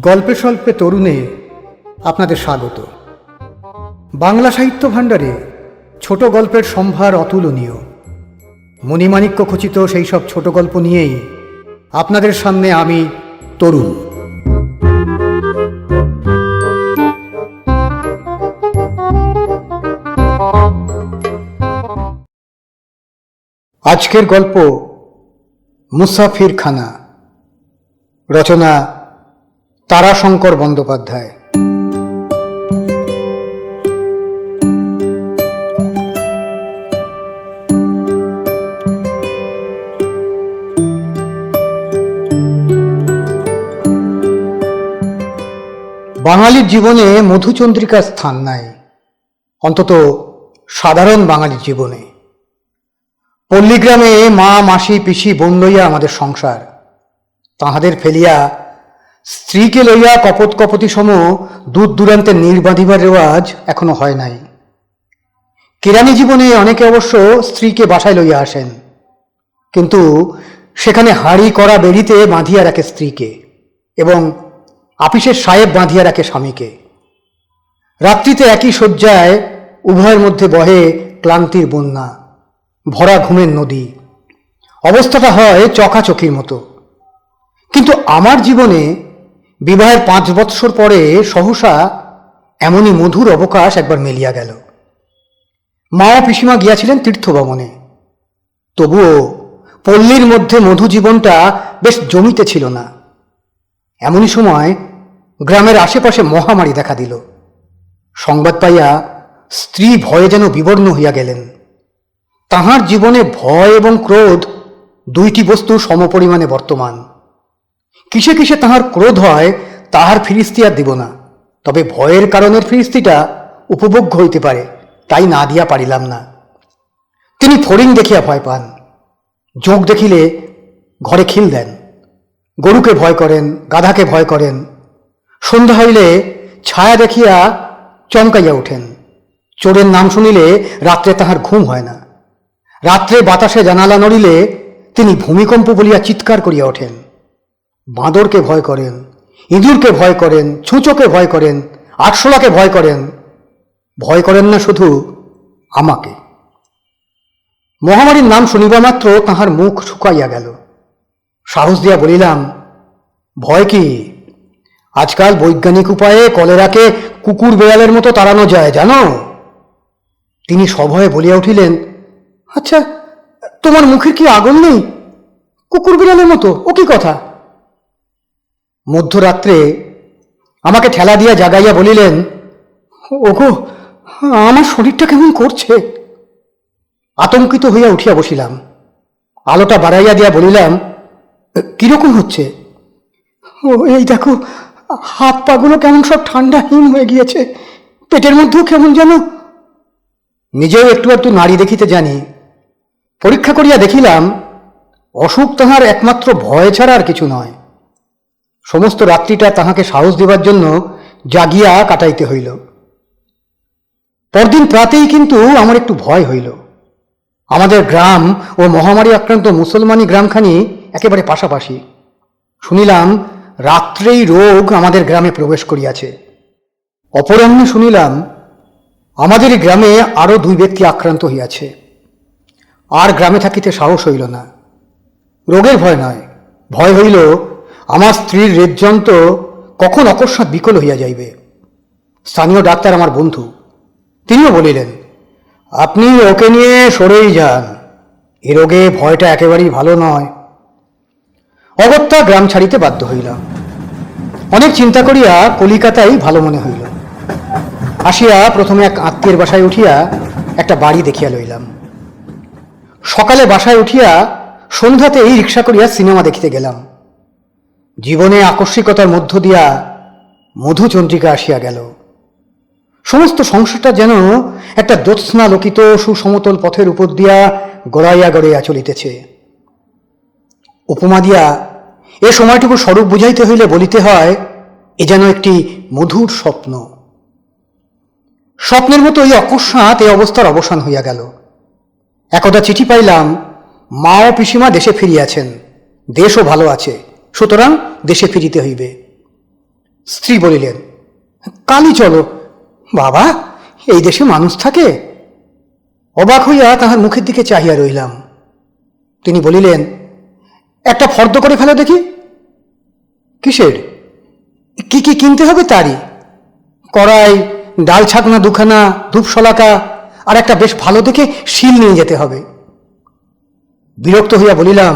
গল্পে স্বল্পে তরুণে আপনাদের স্বাগত। বাংলা সাহিত্য ভাণ্ডারে ছোট গল্পের সম্ভার অতুলনীয়। মণিমাণিক্য খচিত সেই সব ছোট গল্প নিয়েই আপনাদের সামনে আমি তরুণ। আজকের গল্প মুসাফিরখানা, রচনা তারাশঙ্কর বন্দ্যোপাধ্যায়। বাঙালির জীবনে মধুচন্দ্রিকার স্থান নাই, অন্তত সাধারণ বাঙালির জীবনে। পল্লীগ্রামে মা, মাসি, পিসি, বোন লইয়া আমাদের সংসার। তাহাদের ফেলিয়া স্ত্রীকে লইয়া কপট কপতি সম দূর দূরান্তে নির্বাধিবার রেওয়াজ এখনো হয় নাই। কেরানি জীবনে অনেকে অবশ্য স্ত্রীকে বাসায় লইয়া আসেন, কিন্তু সেখানে হাড়ি করা বেড়িতে বাঁধিয়া রাখে স্ত্রীকে এবং আপিসের সাহেব বাঁধিয়া রাখে স্বামীকে। রাত্রিতে একই শয্যায় উভয়ের মধ্যে বহে ক্লান্তির বন্যা, ভরা ঘুমের নদী। অবস্থাটা হয় চকাচকির মতো। কিন্তু আমার জীবনে বিবাহের 5 বৎসর পরে সহসা এমনই মধুর অবকাশ একবার মেলিয়া গেল। মা ও পিসিমা গিয়াছিলেন তীর্থভ্রমণে। তবুও পল্লীর মধ্যে মধু জীবনটা বেশ জমিতে ছিল না। এমনই সময় গ্রামের আশেপাশে মহামারী দেখা দিল। সংবাদ পাইয়া স্ত্রী ভয়ে যেন বিবর্ণ হইয়া গেলেন। তাহার জীবনে ভয় এবং ক্রোধ দুইটি বস্তু সমপরিমাণে বর্তমান। কিসে কিসে তাহার ক্রোধ হয় তাহার ফিরিস্তি আর দিব না, তবে ভয়ের কারণের ফিরিস্তিটা উপভোগ্য হইতে পারে, তাই না দিয়া পারিলাম না। তিনি ফড়িং দেখিয়া ভয় পান, যোগ দেখিলে ঘরে খিল দেন, গরুকে ভয় করেন, গাধাকে ভয় করেন। সন্ধ্যা হইলে ছায়া দেখিয়া চমকাইয়া ওঠেন। চোরের নাম শুনিলে রাত্রে তাহার ঘুম হয় না। রাত্রে বাতাসে জানালা নড়িলে তিনি ভূমিকম্প বলিয়া চিৎকার করিয়া ওঠেন। বাঁদরকে ভয় করেন, ইঁদুরকে ভয় করেন, ছুঁচোকে ভয় করেন, আটশোলাকে ভয় করেন। ভয় করেন না শুধু আমাকে। মহামারীর নাম শুনিবা মাত্র তাহার মুখ শুকাইয়া গেল। সাহস দিয়া বলিলাম, ভয় কি? আজকাল বৈজ্ঞানিক উপায়ে কলেরাকে কুকুর বেড়ালের মতো তাড়ানো যায়, জানো? তিনি সভয়ে বলিয়া উঠিলেন, আচ্ছা, তোমার মুখের কি আগুন নেই? কুকুর বিড়ালের মতো ও কি কথা? মধ্যরাত্রে আমাকে ঠেলা দিয়া জাগাইয়া বলিলেন, ওগো, আমার শরীরটা কেমন করছে। আতঙ্কিত হইয়া উঠিয়া বসিলাম। আলোটা বাড়াইয়া দিয়া বলিলাম, কিরকম হচ্ছে? ও এই দেখো, হাত পাগুলো কেমন সব ঠান্ডা হিম হয়ে গিয়েছে, পেটের মধ্যেও কেমন যেন। নিজেও একটু একটু নাড়ি দেখিতে জানি। পরীক্ষা করিয়া দেখিলাম, অসুখ তাহার একমাত্র ভয় ছাড়া আর কিছু নয়। সমস্ত রাত্রিটা তাহাকে সাহস দেবার জন্য জাগিয়া কাটাইতে হইল। পরদিন প্রাতেই কিন্তু আমার একটু ভয় হইল। আমাদের গ্রাম ও মহামারী আক্রান্ত মুসলমানি গ্রামখানি একেবারে পাশাপাশি। শুনিলাম রাত্রেই রোগ আমাদের গ্রামে প্রবেশ করিয়াছে। অপরাহ্নে শুনিলাম আমাদের গ্রামে আরো 2 ব্যক্তি আক্রান্ত হইয়াছে। আর গ্রামে থাকিতে সাহস হইল না। রোগের ভয় নয়, ভয় হইল আমার স্ত্রীর হৃদযন্ত্র কখন অকস্মাৎ বিকল হইয়া যাইবে। স্থানীয় ডাক্তার আমার বন্ধু, তিনিও বলিলেন, আপনি ওকে নিয়ে সরেই যান, এ রোগে ভয়টা একেবারেই ভালো নয়। অগত্যা গ্রাম ছাড়িতে বাধ্য হইলাম। অনেক চিন্তা করিয়া কলিকাতায় ভালো মনে হইল। আসিয়া প্রথমে এক আত্মীয়ের বাসায় উঠিয়া একটা বাড়ি দেখিয়া লইলাম। সকালে বাসায় উঠিয়া সন্ধ্যাতেই রিক্সা করিয়া সিনেমা দেখিতে গেলাম। জীবনে আকস্মিকতার মধ্য দিয়া মধুচন্দ্রিকা আসিয়া গেল। সমস্ত সংসারটা যেন একটা জ্যোৎস্নালোকিত সুসমতল পথের উপর দিয়া গড়াইয়া গড়াইয়া চলিতেছে। উপমা দিয়া এ সময়টুকু স্বরূপ বুঝাইতে হইলে বলিতে হয়, এ যেন একটি মধুর স্বপ্ন। স্বপ্নের মতো এই অকস্মাৎ এই অবস্থার অবসান হইয়া গেল। একদা চিঠি পাইলাম, মা ও পিসিমা দেশে ফিরিয়াছেন, দেশও ভালো আছে, সুতরাং দেশে ফিরিতে হইবে। স্ত্রী বলিলেন, কালই চলো। বাবা, এই দেশে মানুষ থাকে? অবাক হইয়া তাহার মুখের দিকে চাহিয়া রইলাম। তিনি বলিলেন, একটা ফর্দ করে ফেলো দেখি। কিসের? কি কি কিনতে হবে তারই। কড়াই, ডাল ছাকনা দুখানা, ধূপশলাকা, আর একটা বেশ ভালো দেখে শিল নিয়ে যেতে হবে। বিরক্ত হইয়া বলিলাম,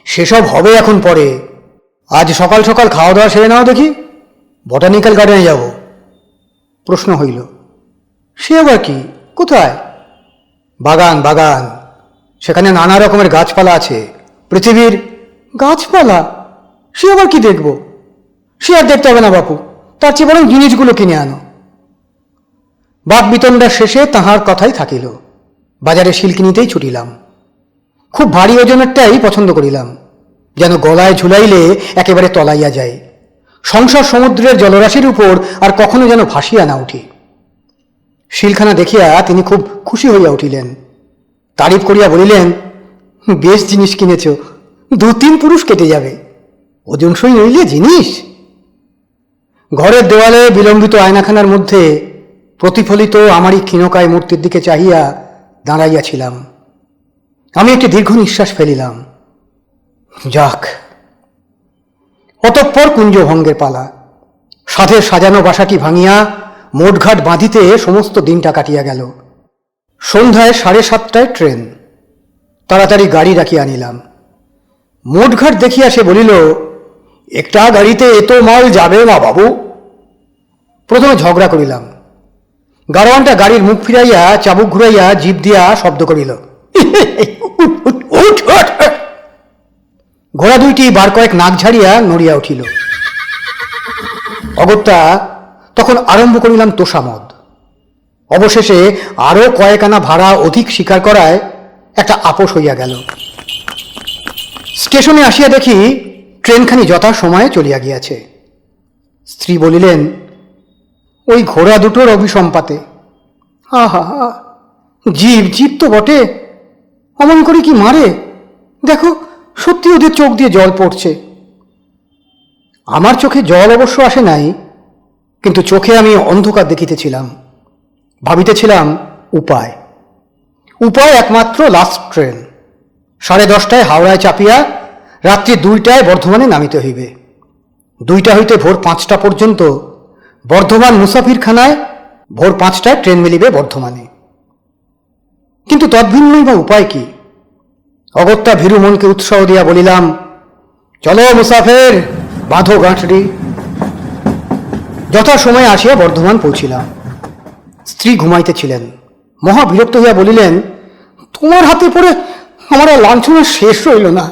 সেসব হবে এখন পরে, আজ সকাল সকাল খাওয়া দাওয়া সেরে নাও দেখি, বটানিক্যাল গার্ডেনে যাব। প্রশ্ন হইল, সে আবার কি? কোথায়? বাগান বাগান, সেখানে নানা রকমের গাছপালা আছে, পৃথিবীর। গাছপালা? সে আবার কি দেখব? সে আর দেখতে হবে না বাপু, তার চেয়ে বরং জিনিসগুলো কিনে আনো। বাক বিতণ্ডার শেষে তাহার কথাই থাকিল। বাজারে শিল কিনিতেই ছুটিলাম। খুব ভারী ওজনেরটাই পছন্দ করিলাম, যেন গলায় ঝুলাইলে একেবারে তলাইয়া যায়, সংসার সমুদ্রের জলরাশির উপর আর কখনো যেন ভাসিয়া না উঠি। শিলখানা দেখিয়া তিনি খুব খুশি হইয়া উঠিলেন, তারিফ করিয়া বলিলেন, বেশ জিনিস কিনেছ, 2-3 পুরুষ কেটে যাবে, ওজনসই নইলে জিনিস। ঘরের দেওয়ালে বিলম্বিত আয়নাখানার মধ্যে প্রতিফলিত আমারই ক্ষীণকায় মূর্তির দিকে চাহিয়া দাঁড়াইয়াছিলাম। আমি একটি দীর্ঘ নিঃশ্বাস ফেলিলাম। যাক। অতঃপর কুঞ্জভঙ্গের পালা। সাধের সাজানো বাসাটি ভাঙিয়া মোটঘাট বাঁধিতে সমস্ত দিনটা কাটিয়া গেল। সন্ধ্যায় 7:30টায় ট্রেন। তাড়াতাড়ি গাড়ি রাখিয়া আনিলাম। মোটঘাট দেখিয়া সে বলিল, একটা গাড়িতে এত মাল যাবে না বাবু। প্রথমে ঝগড়া করিলাম। গাড়োয়ানটা গাড়ির মুখ ফিরাইয়া চাবুক ঘুরাইয়া জিভ দিয়া শব্দ করিল, ঘোড়া দুইটি বার কয়েক নাক ঝাড়িয়া নড়িয়া উঠিল। অগত্যা তখন আরম্ভ করিলাম তোষামদ। অবশেষে আরো কয়েক আনা ভাড়া অধিক স্বীকার করায় একটা আপোষ হইয়া গেল। স্টেশনে আসিয়া দেখি ট্রেনখানি যথা সময়ে চলিয়া গিয়াছে। স্ত্রী বলিলেন, ওই ঘোড়া দুটোর অভিসম্পাতে। আহা, জীব জীব তো বটে, অমন করে কি মারে দেখো, সত্যি ওদের চোখ দিয়ে জল পড়ছে। আমার চোখে জল অবশ্য আসে নাই, কিন্তু চোখে আমি অন্ধকার দেখিতেছিলাম। ভাবিতেছিলাম উপায় উপায় একমাত্র লাস্ট ট্রেন। 10:30টায় হাওড়ায় চাপিয়া রাত্রি 2টায় বর্ধমানে নামিতে হইবে। 2টা হইতে ভোর 5টা পর্যন্ত বর্ধমান মুসাফিরখানায় ভোর 5টায় ট্রেন মিলিবে বর্ধমানে। কিন্তু তদ্ভিন্নই বা উপায় কি? অগত্যা ভীরু মনকে উৎসাহ দিয়া বলিলাম, চলো মুসাফের, বাঁধো গাঁটরি। যথা সময়ে আসিয়া বর্ধমান পৌঁছিলাম। স্ত্রী ঘুমাইতেছিলেন। মহা বিরক্ত হইয়া বলিলেন, তোমার হাতে পড়ে আমার আর লাঞ্ছনার শেষ রইল না।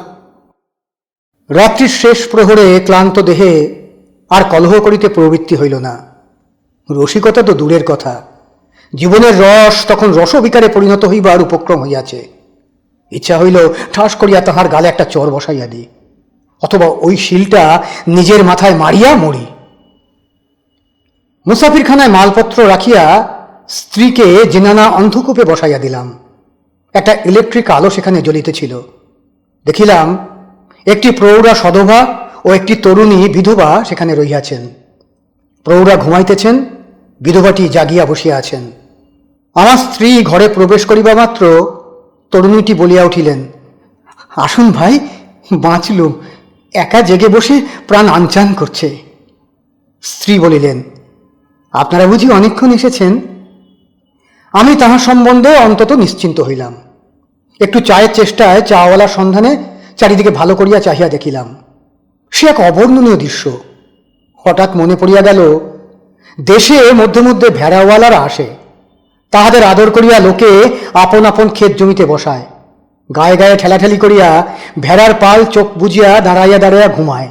রাত্রির শেষ প্রহরে ক্লান্ত দেহে আর কলহ করিতে প্রবৃত্তি হইল না। রসিকতা তো দূরের কথা, জীবনের রস তখন রসবিকারে পরিণত হইবার উপক্রম হইয়াছে। ইচ্ছা হইল ঠাস করিয়া তাহার গালে একটা চর বসাইয়া দিই, অথবা ওই শিলটা নিজের মাথায় মারিয়া মরি। মুসাফিরখানায় মালপত্র রাখিয়া স্ত্রীকে জেনানা অন্ধকূপে বসাইয়া দিলাম। একটা ইলেকট্রিক আলো সেখানে জ্বলিতেছিল। দেখিলাম একটি প্রৌঢ়া সধবা ও একটি তরুণী বিধবা সেখানে রহিয়াছেন। প্রৌঢ়া ঘুমাইতেছেন, বিধবাটি জাগিয়া বসিয়া আছেন। আমার স্ত্রী ঘরে প্রবেশ করিবা মাত্র তরুণীটি বলিয়া উঠিলেন, আসুন ভাই, বাঁচলুম, একা জেগে বসে প্রাণ আনচান করছে। স্ত্রী বলিলেন, আপনারা বুঝি অনেকক্ষণ এসেছেন? আমি তাহার সম্বন্ধে অন্তত নিশ্চিন্ত হইলাম। একটু চায়ের চেষ্টায় চাওয়ালার সন্ধানে চারিদিকে ভালো করিয়া চাহিয়া দেখিলাম। সে এক অবর্ণনীয় দৃশ্য। হঠাৎ মনে পড়িয়া গেল, দেশে মধ্যে মধ্যে ভেড়াওয়ালারা আসে, তাহাদের আদর করিয়া লোকে আপন আপন ক্ষেত জমিতে বসায়, গায়ে গায়ে ঠেলাঠেলি করিয়া ভেড়ার পাল চোখ বুঝিয়া দাঁড়াইয়া দাঁড়াইয়া ঘুমায়।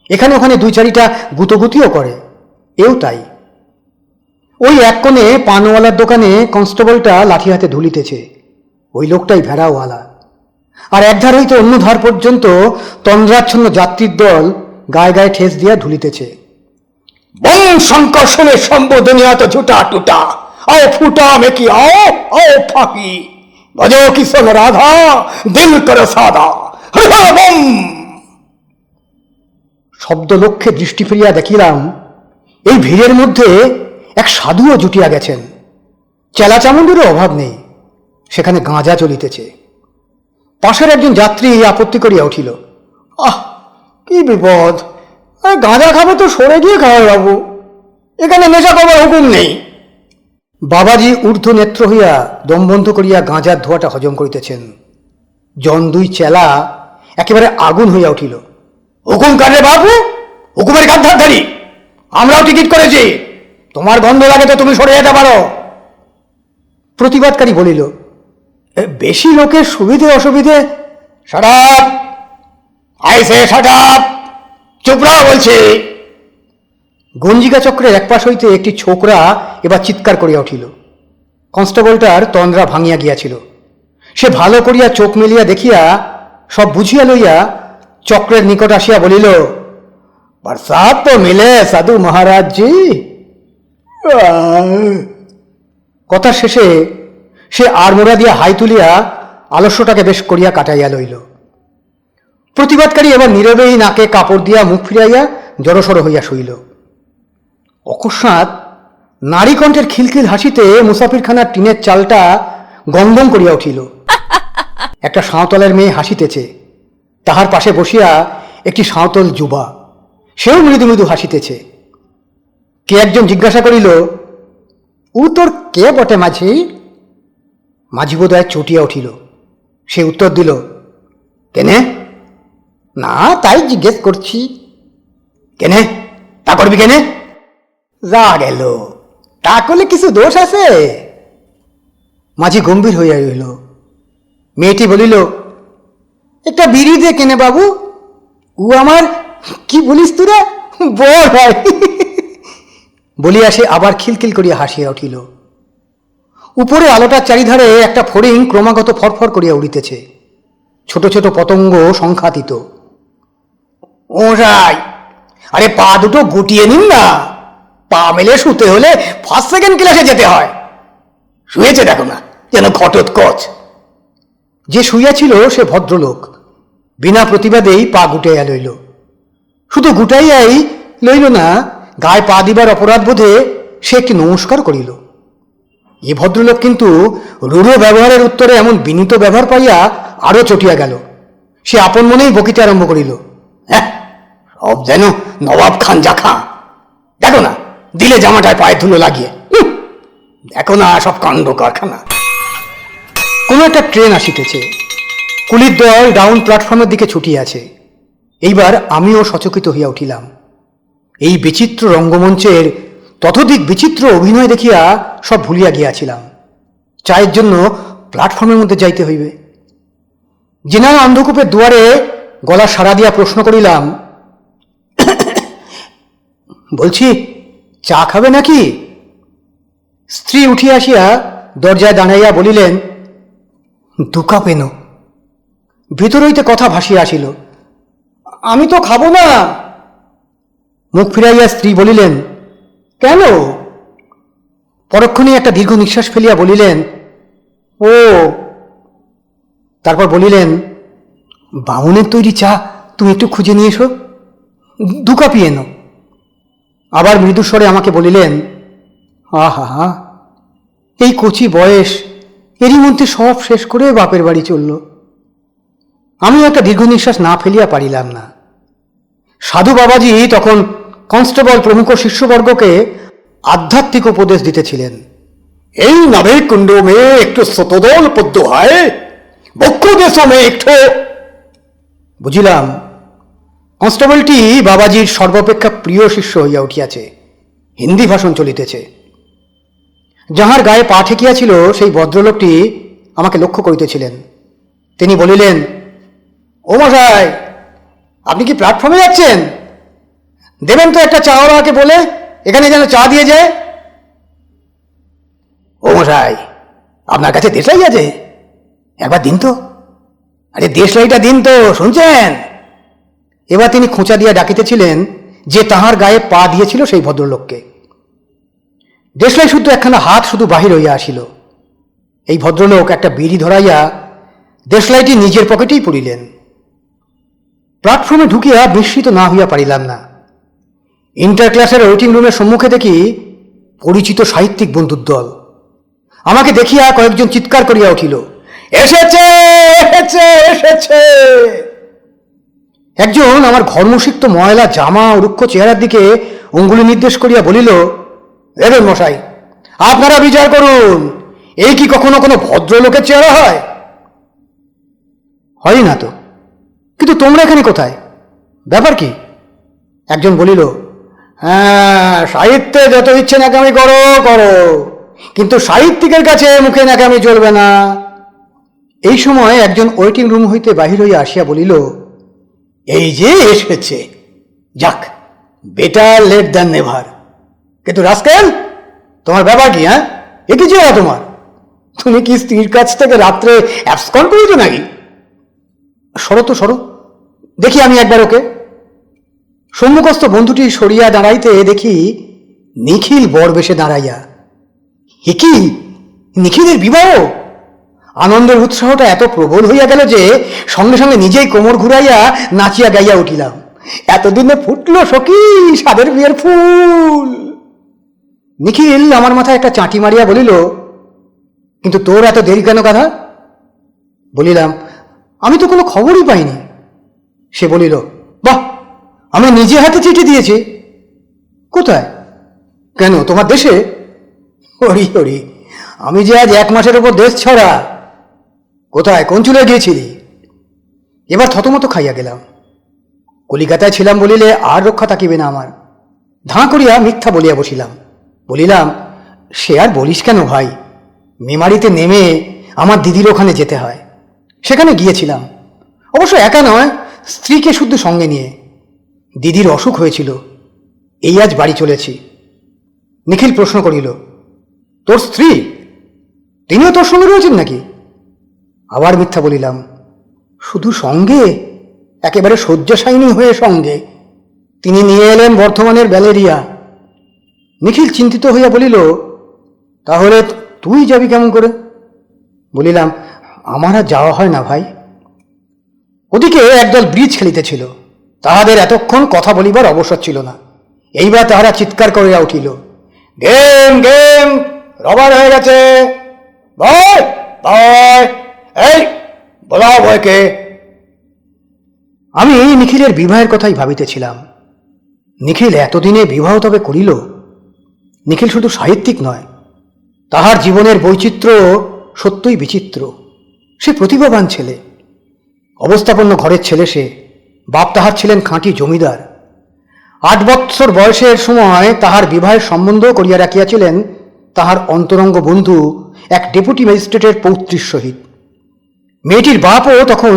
এখানে ওখানে 2-4টা গুতোগুতিও করে। এও তাই। ওই এক কোণে পানওয়ালার দোকানে কনস্টেবলটা লাঠি হাতে ধুলিতেছে, ওই লোকটাই ভেড়াওয়ালা। আর একধার হইতে অন্য ধার পর্যন্ত তন্দ্রাচ্ছন্ন যাত্রীর দল গায়ে গায়ে ঠেস দিয়া ধুলিতেছে। বং সংকর্ষণের সম্বোধনী এত ঝুটা টুটা, আও ফুটা মেকি, আও আও ফাঁকি, ভজো কিশোর রাধা দিল কর সাদা বম। শব্দ লক্ষ্যে দৃষ্টি ফিরিয়া দেখিলাম এই ভিড়ের মধ্যে এক সাধুও জুটিয়া গেছেন। চেলাচামুন্ডেরও অভাব নেই, সেখানে গাঁজা চলিতেছে। পাশের একজন যাত্রী আপত্তি করিয়া উঠিল, আহ কি বিপদ, গাঁজা খাবে তো সরে গিয়ে খাওয়া বাবু, এখানে নেশা করবার হুকুম নেই। বাবাজি ঊর্ধ্ব নেত্র হইয়া দম বন্ধ করিয়া গাঁজার ধোঁয়াটা হজম করিতেছেন। জন দুই চেলা একেবারে আগুন হইয়া উঠিল, হুকুম কাটে বাবু, হুকুমের গাদ্দারধারী, আমরাও টিকিট করেছি, তোমার গন্ধ লাগে তো তুমি সরে যেতে পারো। প্রতিবাদকারী বলিল, বেশি লোকের সুবিধে অসুবিধে। Shut up, I say shut up, চুপ রহ বলছি। গঞ্জিকা চক্রের একপাশ হইতে একটি ছোকরা এবার চিৎকার করিয়া উঠিল। কনস্টেবলটার তন্দ্রা ভাঙিয়া গিয়াছিল। সে ভালো করিয়া চোখ মেলিয়া দেখিয়া সব বুঝিয়া লইয়া চক্রের নিকট আসিয়া বলিল, বরসাত তো মিলে সাধু মহারাজ জি। কথা শেষে সে আড়মোড়া দিয়া হাই তুলিয়া আলস্যটাকে বেশ করিয়া কাটাইয়া লইল। প্রতিবাদকারী এবার নীরবেই নাকে কাপড় দিয়া মুখ ফিরাইয়া জড়সড় হইয়া শুইল। অকস্মাৎ নারী কণ্ঠের খিলখিল হাসিতে মুসাফিরখানার টিনের চালটা গমগম করিয়া উঠিল। একটা সাঁওতালের মেয়ে হাসিতেছে, তাহার পাশে বসিয়া একটি সাঁওতাল যুবা, সেও মৃদু মৃদু হাসিতেছে। কে একজন জিজ্ঞাসা করিল, ও তোর কে বটে মাঝি? মাঝি বোধহয় চটিয়া উঠিল। সে উত্তর দিল, কেনে? না তাই জিজ্ঞেস করছি। কেনে? তা করবি কেনে? যা গেল, তা করলে কিছু দোষ আছে? মাঝি গম্ভীর হইয়া রইল। মেয়েটি বলিল, একটা বিড়ি দে কেনে বাবু, ও আমার কি বলিস তোরা, বল ভাই। বলিয়া সে আবার খিলখিল করিয়া হাসিয়া উঠিল। উপরে আলোটার চারিধারে একটা ফড়িং ক্রমাগত ফরফর করিয়া উড়িতেছে, ছোট ছোট পতঙ্গ সংখ্যাতীত। ওরাই, আরে পা দুটো গুটিয়ে নিন না, পা মেলে শুতে হলে ফার্স্ট সেকেন্ড ক্লাসে যেতে হয়। শুয়েছে দেখো না, যেন ঘটোৎকচ। যে শুইয়াছিল সে ভদ্রলোক, বিনা প্রতিবাদেই পা গুটাইয়া লইল। শুধু গুটাইয়াই লইল না, গায়ে পা দিবার অপরাধ বোধে সে একটি নমস্কার করিল। এ ভদ্রলোক কিন্তু রূঢ় ব্যবহারের উত্তরে এমন বিনীত ব্যবহার পাইয়া আরো চটিয়া গেল। সে আপন মনেই বকিতে আরম্ভ করিল, হ্যাঁ সব যেন নবাব খান জাখা, দেখো না দিলে জামাটায় পায়ে ধুলো লাগিয়ে, দেখো না সব কাণ্ড কারখানা। কোনো একটা ট্রেন আসিতেছে, কুলির দল ডাউন প্ল্যাটফর্মের দিকে ছুটিয়াছে। এইবার আমিও সচকিত হইয়া উঠিলাম। এই বিচিত্র রঙ্গমঞ্চের ততোধিক বিচিত্র অভিনয় দেখিয়া সব ভুলিয়া গিয়াছিলাম। চায়ের জন্য প্ল্যাটফর্মের মধ্যে যাইতে হইবে। জেনারেল অন্ধকূপের দুয়ারে গলা সাড়া দিয়া প্রশ্ন করিলাম, বলছি চা খাবে নাকি? স্ত্রী উঠিয়া আসিয়া দরজায় দাঁড়াইয়া বলিলেন, 2 কাপ এনো। ভিতর হইতে কথা ভাসিয়া আসিল, আমি তো খাবো না। মুখ ফিরাইয়া স্ত্রী বলিলেন, কেন? পরক্ষণে একটা দীর্ঘ নিঃশ্বাস ফেলিয়া বলিলেন, ও। তারপর বলিলেন, বামুনের তৈরি চা তুমি একটু খুঁজে নিয়ে এসো, 2 কাপই এনো। আবার মৃদুস্বরে আমাকে বলিলেন, আহা, এই কচি বয়স, এরই মধ্যে সব শেষ করে বাপের বাড়ি চলল। আমি একটা দীর্ঘ নিঃশ্বাস না ফেলিয়া পারিলাম না। সাধু বাবাজি তখন কনস্টেবল প্রমুখ শিষ্যবর্গকে আধ্যাত্মিক উপদেশ দিতেছিলেন। এই নাভে কুণ্ড মে একটু শতদল পদ্ম হয়, বক্ষ দেশ মে একটু। বুঝিলাম কনস্টেবলটি বাবাজির সর্বাপেক্ষা প্রিয় শিষ্য হইয়া উঠিয়াছে। হিন্দি ভাষণ চলিতেছে। যাহার গায়ে পা ঠেকিয়াছিল সেই ভদ্রলোকটি আমাকে লক্ষ্য করিতেছিলেন। তিনি বলিলেন, ও মশাই, আপনি কি প্ল্যাটফর্মে যাচ্ছেন? দেবেন তো একটা চাওয়ালাকে বলে, এখানে যেন চা দিয়ে যায়। ও মশাই, আপনার কাছে দেশলাই আছে? একবার দিন তো। আরে দেশলাইটা দিন তো, শুনছেন? এবার তিনি খোঁচা দিয়া ডাকিতেছিলেন যে তাহার গায়ে পা দিয়েছিল সেই ভদ্রলোককে। দেশলাই শুদ্ধ একখানা হাত শুধু বাহির হইয়া আসিল। এই ভদ্রলোক একটা বিড়ি ধরাইয়া দেশলাইটি নিজের পকেটেই পড়িলেন। প্ল্যাটফর্মে ঢুকিয়া বিস্মিত না হইয়া পারিলাম না। ইন্টার ক্লাসের ওয়েটিং রুমের সম্মুখে দেখি পরিচিত সাহিত্যিক বন্ধুর দল। আমাকে দেখিয়া কয়েকজন চিৎকার করিয়া উঠিল, এসেছে এসেছে এসেছে। একজন আমার ঘর্মসিক্ত ময়লা জামা ও রুক্ষ চেহারার দিকে অঙ্গুলি নির্দেশ করিয়া বলিল, দেখুন মশাই, আপনারা বিচার করুন, এই কি কখনো কোনো ভদ্রলোকের চেহারা হয়? হয় না তো, কিন্তু তোমরা এখানে কোথায়, ব্যাপার কি? একজন বলিল, হ্যাঁ, সাহিত্যে যত ইচ্ছে নাকামি করো করো, কিন্তু সাহিত্যিকের কাছে মুখে নাকামি চলবে না। এই সময় একজন ওয়েটিং রুম হইতে বাহির হইয়া আসিয়া বলিল, এই যে এসেছে, যাক, বেটার লেট দ্যান নেভার। কিন্তু রাস্কেল, তোমার ব্যাপার কি? হ্যাঁ, এ কি চেহারা তোমার? তুমি কি স্ত্রীর কাছ থেকে রাত্রে অ্যাবসকন্ড করেছ নাকি? সরো তো সরো, দেখি আমি একবার ওকে। সম্মুখস্থ বন্ধুটি সরিয়া দাঁড়াইতে দেখি নিখিল বর বেশে দাঁড়াইয়া। হে কি, নিখিলের বিবাহ! আনন্দের উৎসাহটা এত প্রবল হইয়া গেল যে সঙ্গে সঙ্গে নিজেই কোমর ঘুরাইয়া নাচিয়া গাইয়া উঠিলাম, এতদিনে ফুটলো সখী সাদের বিয়ের ফুল। নিখিল আমার মাথায় একটা চাঁটি মারিয়া বলিল, কিন্তু তোর এত দেরি কেন গাধা? বলিলাম, আমি তো কোনো খবরই পাইনি। সে বলিল, বাহ, আমি নিজে হাতে চিঠি দিয়েছি। কোথায়? কেন, তোমার দেশে? হরি হরি, আমি যে আজ 1 মাসের ওপর দেশ ছড়া। কোথায়, কোন চুলে গিয়েছিলি? এবার থতমত খাইয়া গেলাম। কলিকাতায় ছিলাম বলিলে আর রক্ষা থাকিবে না আমার। ধাঁ করিয়া মিথ্যা বলিয়া বসিলাম। বলিলাম, সে আর বলিস কেন ভাই, মেমারিতে নেমে আমার দিদির ওখানে যেতে হয়, সেখানে গিয়েছিলাম। অবশ্য একা নয়, স্ত্রীকে শুদ্ধ সঙ্গে নিয়ে। দিদির অসুখ হয়েছিল, এই আজ বাড়ি চলেছি। নিখিল প্রশ্ন করিল, তোর স্ত্রী, তিনিও তোর সঙ্গে রয়েছেন নাকি? আবার মিথ্যা বলিলাম। শুধু সঙ্গে, একেবারে শয্যাশায়িনী হয়ে সঙ্গে। তিনি নিয়ে এলেন বর্ধমানের ব্যালেরিয়া। নিখিল চিন্তিত হইয়া বলিল, তাহলে তুই যাবি কেমন করে? বলিলাম, আমার আর যাওয়া হয় না ভাই। ওদিকে একদল ব্রিজ খেলিতেছিল, তাহাদের এতক্ষণ কথা বলিবার অবসর ছিল না। এইবার তাহারা চিৎকার করিয়া উঠিল, গেম গেম, রবার হয়ে গেছে, বয় বয়, এই বলাও বয়কে। আমি নিখিলের বিবাহের কথাই ভাবিতেছিলাম। নিখিল এতদিনে বিবাহ তবে করিল? নিখিল শুধু সাহিত্যিক নয়, তাহার জীবনের বৈচিত্র্য সত্যই বিচিত্র। সে প্রতিভাবান ছেলে, অবস্থাপন্ন ঘরের ছেলে সে। বাপ তাহার ছিলেন খাঁটি জমিদার। 8 বৎসর বয়সের সময় তাহার বিবাহের সম্বন্ধ করিয়া রাখিয়াছিলেন তাহার অন্তরঙ্গ বন্ধু এক ডেপুটি ম্যাজিস্ট্রেটের পৌত্রীর সহিত। মেয়েটির বাপও তখন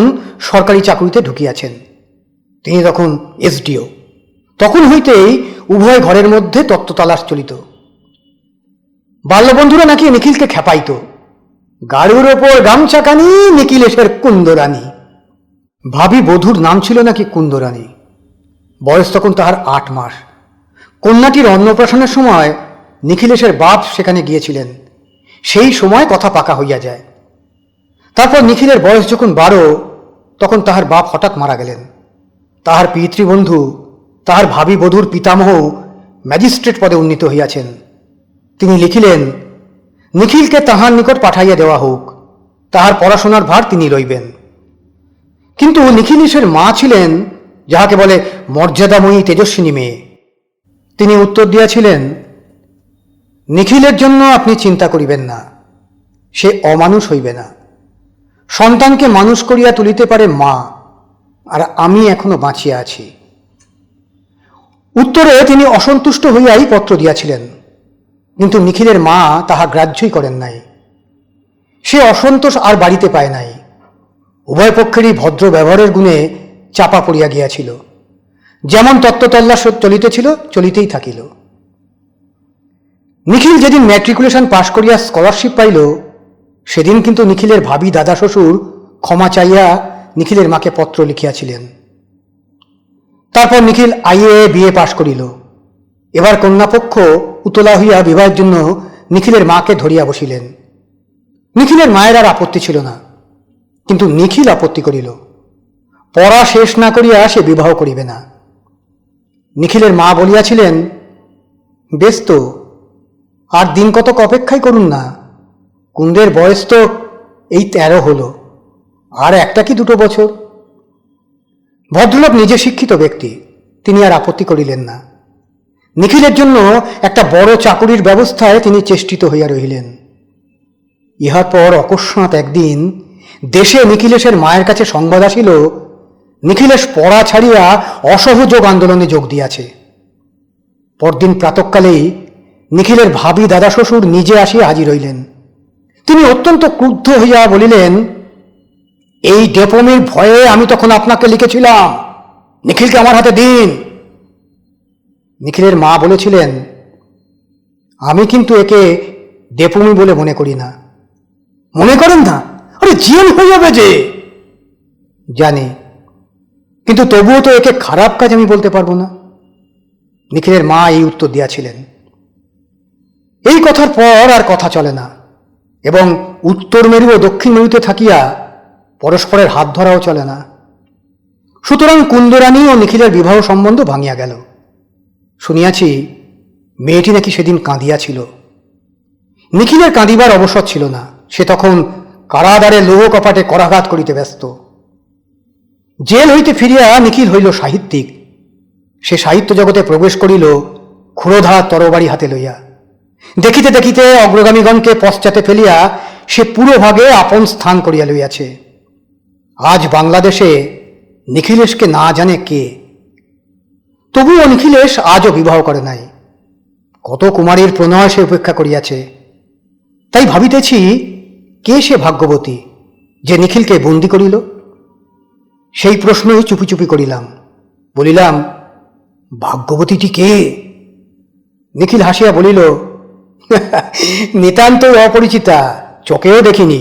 সরকারি চাকরিতে ঢুকিয়াছেন, তিনি তখন এসডিও। তখন হইতেই উভয় ঘরের মধ্যে তত্ত্বতালাশ চলিত। বাল্যবন্ধুরা নাকি নিখিলকে খেপাইত, গাড়ুর ওপর গামছাখানি নিখিলেশের কুন্দরানী। ভাবি বধূর নাম ছিল নাকি কুন্দরানী। বয়স তখন তাহার 8 মাস। কন্যাটির অন্নপ্রাশনের সময় নিখিলেশের বাপ সেখানে গিয়েছিলেন। সেই সময় কথা পাকা হইয়া যায়। তারপর নিখিলের বয়স যখন 12, তখন তাহার বাপ হঠাৎ মারা গেলেন। তাহার পিতৃবন্ধু, তাহার ভাবি বধূর পিতামহ ম্যাজিস্ট্রেট পদে উন্নীত হইয়াছেন। তিনি লিখিলেন, নিখিলকে তাহার নিকট পাঠাইয়া দেওয়া হোক, তাহার পড়াশোনার ভার তিনি লইবেন। কিন্তু নিখিলেশের মা ছিলেন যাহাকে বলে মর্যাদাময়ী তেজস্বিনী মেয়ে। তিনি উত্তর দিয়াছিলেন, নিখিলের জন্য আপনি চিন্তা করিবেন না, সে অমানুষ হইবে না। সন্তানকে মানুষ করিয়া তুলিতে পারে মা, আর আমি এখনো বাঁচিয়া আছি। উত্তরে তিনি অসন্তুষ্ট হইয়াই পত্র দিয়াছিলেন, কিন্তু নিখিলের মা তাহা গ্রাহ্যই করেন নাই। সে অসন্তোষ আর বাড়িতে পায় নাই। উভয় পক্ষেরই ভদ্র ব্যবহারের গুণে চাপা পড়িয়া গিয়াছিল। যেমন তত্ত্বতল্লাশ চলিতেছিল, চলিতেই থাকিল। নিখিল যেদিন ম্যাট্রিকুলেশন পাশ করিয়া স্কলারশিপ পাইল, সেদিন কিন্তু নিখিলের ভাবি দাদা শ্বশুর ক্ষমা চাইয়া নিখিলের মাকে পত্র লিখিয়াছিলেন। তারপর নিখিল আইএ বিএ পাশ করিল। এবার কন্যাপক্ষ উতলা হইয়া বিবাহের জন্য নিখিলের মাকে ধরিয়া বসিলেন। নিখিলের মায়ের আর আপত্তি ছিল না, কিন্তু নিখিল আপত্তি করিল। পড়া শেষ না করিয়া সে বিবাহ করিবে না। নিখিলের মা বলিয়াছিলেন, বেশ তো, আর দিন কতক অপেক্ষাই করুন না, কুন্দের বয়স তো এই 13 হল, আর একটা কি 2 বছর। ভদ্রলোক নিজে শিক্ষিত ব্যক্তি, তিনি আর আপত্তি করিলেন না। নিখিলের জন্য একটা বড় চাকুরির ব্যবস্থায় তিনি চেষ্টিত হইয়া রহিলেন। ইহার পর অকস্মাৎ একদিন দেশে নিখিলেশের মায়ের কাছে সংবাদ আসিল, নিখিলেশ পড়া ছাড়িয়া অসহযোগ আন্দোলনে যোগ দিয়াছে। পরদিন প্রাতঃকালেই নিখিলের ভাবি দাদা শ্বশুর নিজে আসিয়া হাজির হইলেন। তিনি অত্যন্ত ক্রুদ্ধ হইয়া বলিলেন, এই ডেপমির ভয়ে আমি তখন আপনাকে লিখেছিলাম, নিখিলকে আমার হাতে দিন। নিখিলের মা বলেছিলেন, আমি কিন্তু একে ডেপমি বলে মনে করি না। মনে করেন না? আরে জেল হয়ে যাবে যে। জানি, কিন্তু তবুও তো একে খারাপ কাজ আমি বলতে পারবো না। নিখিলের মা এই উত্তর দিয়াছিলেন। এই কথার পর আর কথা চলে না, এবং উত্তর মেরু ও দক্ষিণ মেরুতে থাকিয়া পরস্পরের হাত ধরাও চলে না। সুতরাং কুন্দরানী ও নিখিলের বিবাহ সম্বন্ধ ভাঙিয়া গেল। শুনিয়াছি মেয়েটি নাকি সেদিন কাঁদিয়াছিল। নিখিলের কাঁদিবার অবসর ছিল না, সে তখন কারাগারে লৌহ কপাটে করাঘাত করিতে ব্যস্ত। জেল হইতে ফিরিয়া নিখিল হইল সাহিত্যিক। সে সাহিত্য জগতে প্রবেশ করিল ক্ষুরোধা তরবারি হাতে লইয়া। দেখিতে দেখিতে অগ্রগামীগণকে পশ্চাতে ফেলিয়া সে পুরোভাগে আপন স্থান করিয়া লইয়াছে। আজ বাংলাদেশে নিখিলেশকে না জানে কে। তবুও নিখিলেশ আজও বিবাহ করে নাই। কত কুমারীর প্রণয় সে উপেক্ষা করিয়াছে। তাই ভাবিতেছি, কে সে ভাগ্যবতী যে নিখিলকে বন্দী করিল? সেই প্রশ্নই চুপি চুপি করিলাম। বলিলাম, ভাগ্যবতীটি কে? নিখিল হাসিয়া বলিল, নিতান্ত অপরিচিতা, চোখেও দেখিনি।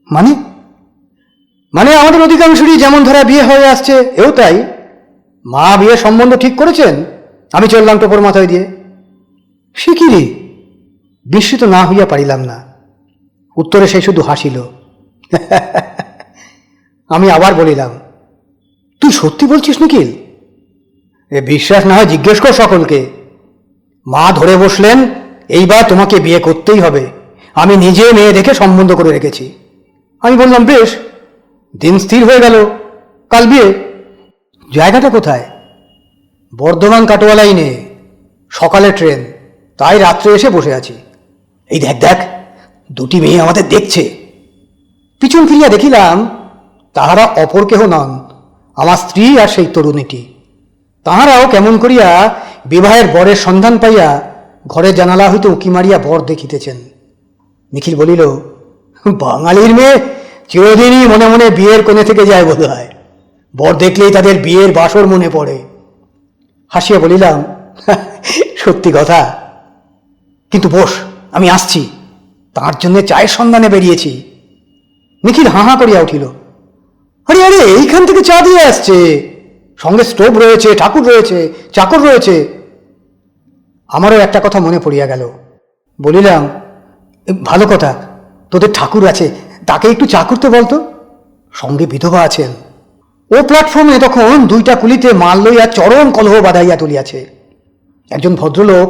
মানে মানে আমাদের অধিকাংশরই যেমন ধারা বিয়ে হয়ে আসছে, এও তাই। মা বিয়ে সম্বন্ধ ঠিক করেছেন, আমি চললাম টোপর মাথায় দিয়ে। সে কি রে? বিস্মিত না হইয়া পারিলাম না। উত্তরে সে শুধু হাসিল। আমি আবার বলিলাম, তুই সত্যি বলছিস নিখিল? এ বিশ্বাস না হয় জিজ্ঞেস কর সকলকে। মা ধরে বসলেন, এইবার তোমাকে বিয়ে করতেই হবে, আমি নিজে মেয়ে দেখে সম্বন্ধ করে রেখেছি। আমি বললাম, বেশ, দিন স্থির হয়ে গেল, কাল বিয়ে। জায়গাটা কোথায়? বর্ধমান কাটোয়া লাইনে, সকালে ট্রেন, তাই রাত্রে এসে বসে আছি। এই দেখ দেখ, 2টি মেয়ে আমাদের দেখছে। পিছন ফিরিয়া দেখিলাম, তাহারা অপর কেহ নন, আমার স্ত্রী আর সেই তরুণীটি। তাহারাও কেমন করিয়া বিবাহের বরের সন্ধান পাইয়া ঘরের জানালা হইতে উঁকি মারিয়া বর দেখিতেছেন। নিখিল বলিল, বাঙালির মেয়ে চিরদিনই মনে মনে বিয়ের কোণে থেকে যায় বোধ হয়, বর দেখলেই তাদের বিয়ের বাসর মনে পড়ে। হাসিয়া বলিলাম, সত্যি কথা, কিন্তু বস, আমি আসছি, তার জন্য চায়ের সন্ধানে বেরিয়েছি। নিখিল হাঁ হাঁ করিয়া উঠিল, আরে আরে, এইখান থেকে চা দিয়ে আসছে, সঙ্গে স্টোভ রয়েছে, ঠাকুর রয়েছে, চাকর রয়েছে। আমারও একটা কথা মনে পড়িয়া গেল। বলিলাম, ভালো কথা, তোদের ঠাকুর আছে, তাকে একটু চা করতে বলতো, সঙ্গে বিধবা আছেন। ও প্ল্যাটফর্মে তখন 2টা কুলিতে মাল লইয়া চরম কলহ বাঁধাইয়া তুলিয়াছে। একজন ভদ্রলোক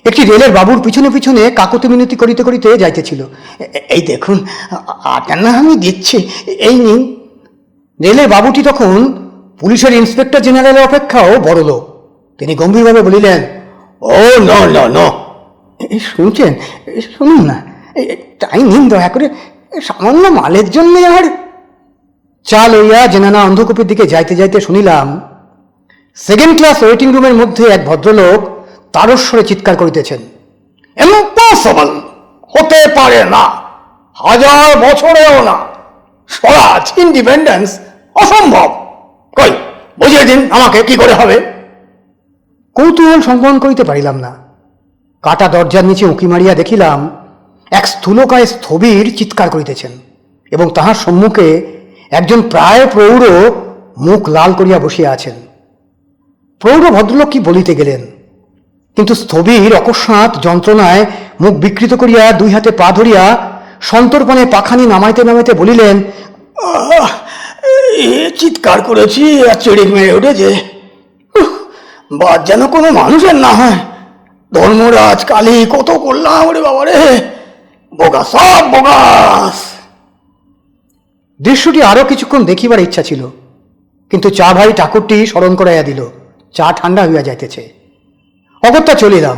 একটি রেলের বাবুর পিছনে পিছনে কাকতি মিনতি করিতে করিতে যাইতেছিল। এই দেখুন, আটানা আমি দিচ্ছি, এই নিন। রেলের বাবুটি তখন পুলিশের ইন্সপেক্টর জেনারেলের অপেক্ষাও বড় লোক। তিনি গম্ভীরভাবে বলিলেন, ও নো নো নো, শুনছেন, শুনুন না, তাই নিন দয়া করে, সামান্য মালের জন্য। আর চা লইয়া জেনানা অন্ধকূপের দিকে যাইতে যাইতে শুনিলাম, 2nd ক্লাস ওয়েটিং রুমের মধ্যে এক ভদ্রলোক তারস্বরে চিৎকার করিতেছেন, ইম্পসিবল, হতে পারে না, 1000 বছরেও না, স্বরাজ, ইন্ডিপেন্ডেন্স অসম্ভব। কই, বুঝিয়ে দিন আমাকে কি করে হবে। কৌতূহল সংবরণ করিতে পারিলাম না। কাটা দরজার নিচে উঁকি মারিয়া দেখিলাম, এক স্থূলকায় স্থবির চিৎকার করিতেছেন, এবং তাহার সম্মুখে একজন প্রায় প্রৌঢ় মুখ লাল করিয়া বসিয়া আছেন। প্রৌঢ় ভদ্রলোক কি বলিতে গেলেন, কিন্তু স্থবির অকস্মাৎ যন্ত্রণায় মুখ বিকৃত করিয়া 2 হাতে পা ধরিয়া সন্তর্পণে পাখানি নামাইতে নামাইতে বলিলেন, আহ, এ চিৎকার করেছি আর চিড়িক মেরে উঠেছে। বাদ যেন কোনো মানুষের না হয়। ধর্মরাজ কালী কত করলাম রে বাবা রে, বোগা সব বোগাস। দৃশ্যটি আরো কিছুক্ষণ দেখিবার ইচ্ছা ছিল, কিন্তু চা ভাই ঠাকুরটি স্মরণ করাইয়া দিল, চা ঠান্ডা হইয়া যাইতেছে। অগত্যা চলিলাম।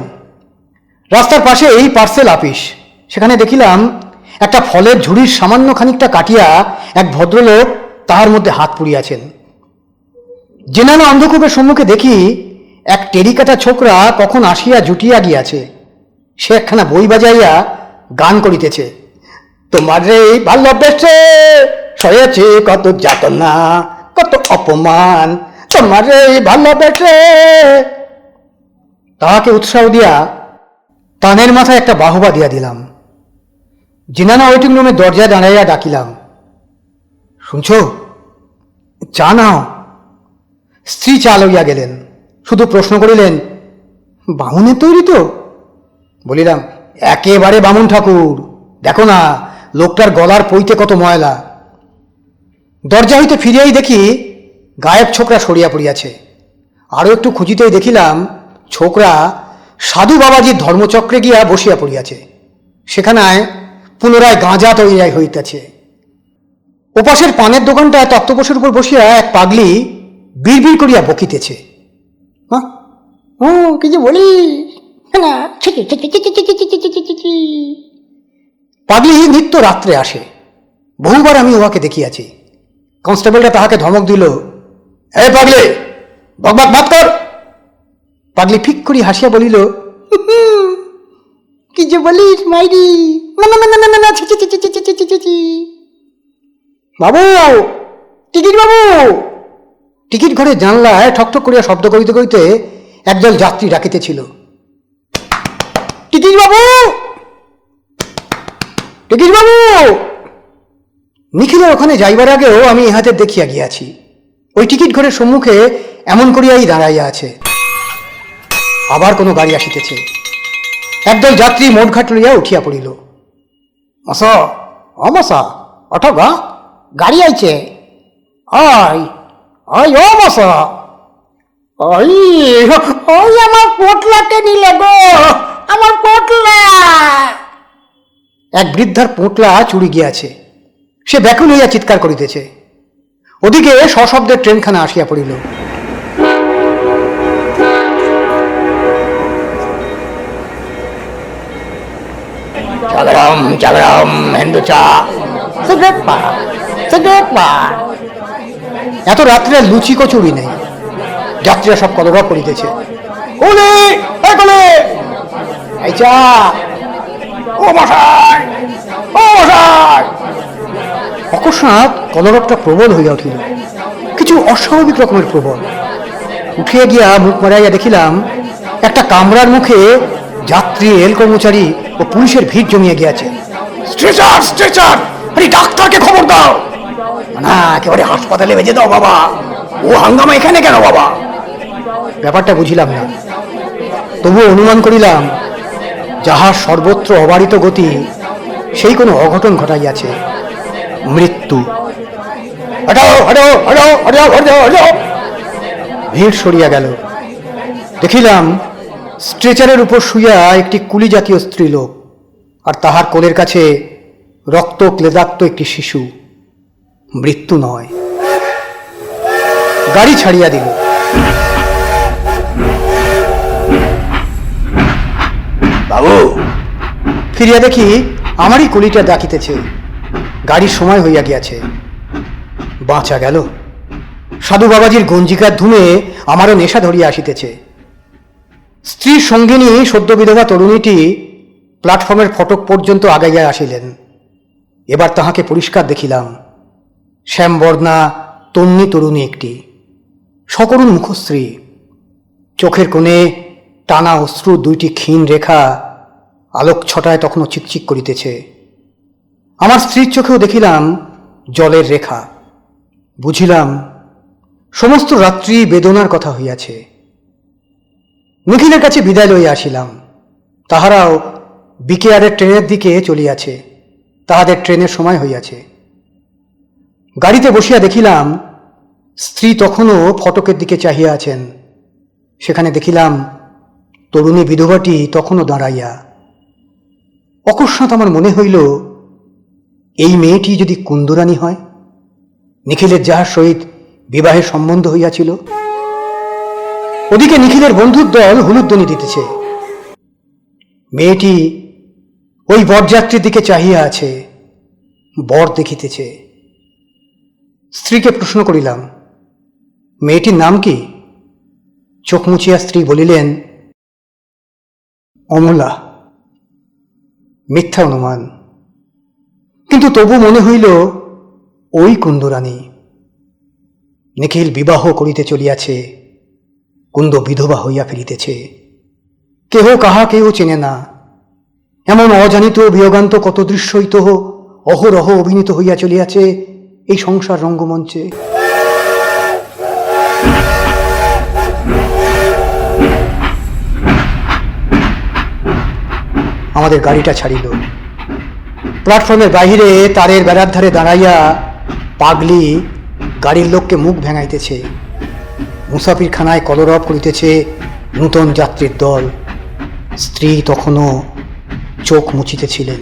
রাস্তার পাশে এই পার্সেল আপিস, সেখানে দেখিলাম একটা ফলের ঝুড়ির সামান্য খানিকটা কাটিয়া এক ভদ্রলোক তাহার মধ্যে হাত পুড়িয়াছেন। জেনানো অন্ধকূপের সম্মুখে দেখি এক টেরিকাটা ছোকরা কখন আসিয়া জুটিয়া গিয়াছে। সে একখানা বই বাজাইয়া গান করিতেছে, তোমার রে ভালোবেসে সয়েছে কত যাতনা কত অপমান, তোমার রে ভালোবেসে। তাহাকে উৎসাহ দিয়া কানের মাথায় একটা বাহবা দিয়া দিলাম। জিনানা ওয়েটিং রুমের দরজায় দাঁড়াইয়া ডাকিলাম, শুনছ, চা নাও। স্ত্রী চা লইয়া গেলেন, শুধু প্রশ্ন করিলেন, বামুনের তৈরি তো? বলিলাম, একেবারে বামুন ঠাকুর, দেখো না লোকটার গলার পইতে কত ময়লা। দরজা হইতে ফিরিয়াই দেখি গায়েব ছোকরা সরিয়া পড়িয়াছে। আরও একটু খুঁজিতেই দেখিলাম ছোকরা সাধু বাবাজির ধর্মচক্রে গিয়া বসিয়া পড়িয়াছে। সেখানায় পুনরায় গাঁজা তৈরি হইতেছে। ওপাশের পানের দোকানটায় তক্তপোষের উপর বসিয়া এক পাগলি বিড়বিড় করিয়া বকিতেছে, ও কি যে বলি না। পাগলি নিত্য রাত্রে আসে, বহুবার আমি উহাকে দেখিয়াছি। কনস্টেবলটা তাহাকে ধমক দিল, এ পাগলি, বকবক বাদ কর। পাগলি ফিক করি হাসিয়া বলিল, কি যে বলিস মাইরি, বাবু, টিকিট বাবু। টিকিট ঘরে জানলায় ঠকঠক করিয়া শব্দ করিতে করিতে একদল যাত্রী ডাকিতেছিল, টিকিট বাবু, টিকিট বাবু। নিখিলের ওখানে যাইবার আগেও আমি ইহাতে দেখিয়া গিয়াছি, ওই টিকিট ঘরের সম্মুখে এমন করিয়াই দাঁড়াইয়া আছে। আবার কোনো গাড়ি আসিতেছে। একদল যাত্রী মোটঘাট লইয়া উঠিয়া পড়িল। মশা, ও মশা, ওঠো গা, গাড়ি আইছে। ওই ওই ও মশা, ওই ওই আমার পোটলাকে নিলে গো, আমার পোটলা। এক বৃদ্ধার পোটলা চুরি গিয়াছে। সে ব্যাকুল হইয়া চিৎকার করিতেছে। ওদিকে সশব্দের ট্রেনখানা আসিয়া পড়িল। চাগড়াম চাগড়াম হিন্দু চা, সিগারেট পা, সিগারেট পা। এত রাত্রে লুচি কচুরি নেই, যাত্রীরা সব কলরব করিতেছে। কোলে এ কোলে, এই চা, ও মশাই, ও মশাই। অকস্মাৎ কলরবটা প্রবল হইয়া উঠিল, কিছু অস্বাভাবিক রকমের প্রবল। উঠিয়া গিয়া মুখ মারাইয়া দেখিলাম একটা কামরার মুখে যাত্রী, রেল কর্মচারী ও পুলিশের ভিড় জমিয়া গিয়াছে। স্ট্রেচার, স্ট্রেচার, আরে ডাক্তারকে খবর দাও না, একেবারে হাসপাতালে ভেজে দাও বাবা। ও হাঙ্গামা এখানে কেন বাবা? ব্যাপারটা বুঝিলাম না, তবু অনুমান করিলাম যাহার সর্বত্র অবারিত গতি, সেই কোনো অঘটন ঘটাইয়াছে, মৃত্যু। হটাও হটাও হটাও হটাও হটাও হটাও। ভিড় সরিয়া গেল। দেখিলাম স্ট্রেচারের উপর শুইয়া একটি কুলি জাতীয় স্ত্রীলোক, আর তাহার কোলের কাছে রক্ত ক্লেদাক্ত একটি শিশু। মৃত্যু নয়। গাড়ি ছাড়িয়া দিল। বাবু, ফিরিয়া দেখি আমারই কুলিটা ডাকিতেছে। গাড়ির সময় হইয়া গিয়াছে। বাঁচা গেল। সাধু বাবাজির গঞ্জিকার ধুমে আমারও নেশা ধরিয়া আসিতেছে। স্ত্রীর সঙ্গিনী সদ্য বিধবা তরুণীটি প্ল্যাটফর্মের ফটক পর্যন্ত আগাইয়া আসিলেন। এবার তাহাকে পরিষ্কার দেখিলাম। শ্যামবর্ণা তন্নি তরুণী একটি, সকরুণ মুখশ্রী, চোখের কোণে টানা অশ্রু দুইটি ক্ষীণ রেখা আলোক ছটায় তখনও চিকচিক করিতেছে। আমার স্ত্রীর চোখেও দেখিলাম জলের রেখা। বুঝিলাম সমস্ত রাত্রি বেদনার কথা হইয়াছে। নিখিলের কাছে বিদায় লইয়া আসিলাম। তাহারাও বিকেআরের ট্রেনের দিকে চলিয়াছে। তাহাদের ট্রেনের সময় হইয়াছে। গাড়িতে বসিয়া দেখিলাম স্ত্রী তখনও ফটকের দিকে চাহিয়া আছেন। সেখানে দেখিলাম তরুণী বিধবাটি তখনও দাঁড়াইয়া। অকস্মাৎ আমার মনে হইল, এই মেয়েটি যদি কুন্দরানী হয়, নিখিলের যাহার সহিত বিবাহের সম্বন্ধ হইয়াছিল। ওদিকে নিখিলের বন্ধুর দল হুলুধ্বনি দিতেছে। মেয়েটি ওই বরযাত্রীর দিকে চাহিয়া আছে, বর দেখিতেছে। স্ত্রীকে প্রশ্ন করিলাম, মেয়েটির নাম কি? চোখ মুছিয়া স্ত্রী বলিলেন, অমলা। মিথ্যা অনুমান, কিন্তু তবু মনে হইল ওই কুন্দরানী। নিখিল বিবাহ করিতে চলিয়াছে, কুন্দ বিধবা হইয়া ফিরিতেছে। কেহ কাহাকেও চেনে না। এমন অজানিত বিয়োগান্ত কত দৃশ্যই তো অহরহ অভিনীত হইয়া চলিয়াছে এই সংসার রঙ্গমঞ্চে। আমাদের গাড়িটা ছাড়িল। প্ল্যাটফর্মের বাহিরে তারের বেড়ার ধারে দাঁড়াইয়া পাগলি গাড়ির লোককে মুখ ভেঙাইতেছে। মুসাফিরখানায় কলরব করিতেছে নূতন যাত্রীর দল। স্ত্রী তখনও চোখ মুছিতেছিলেন।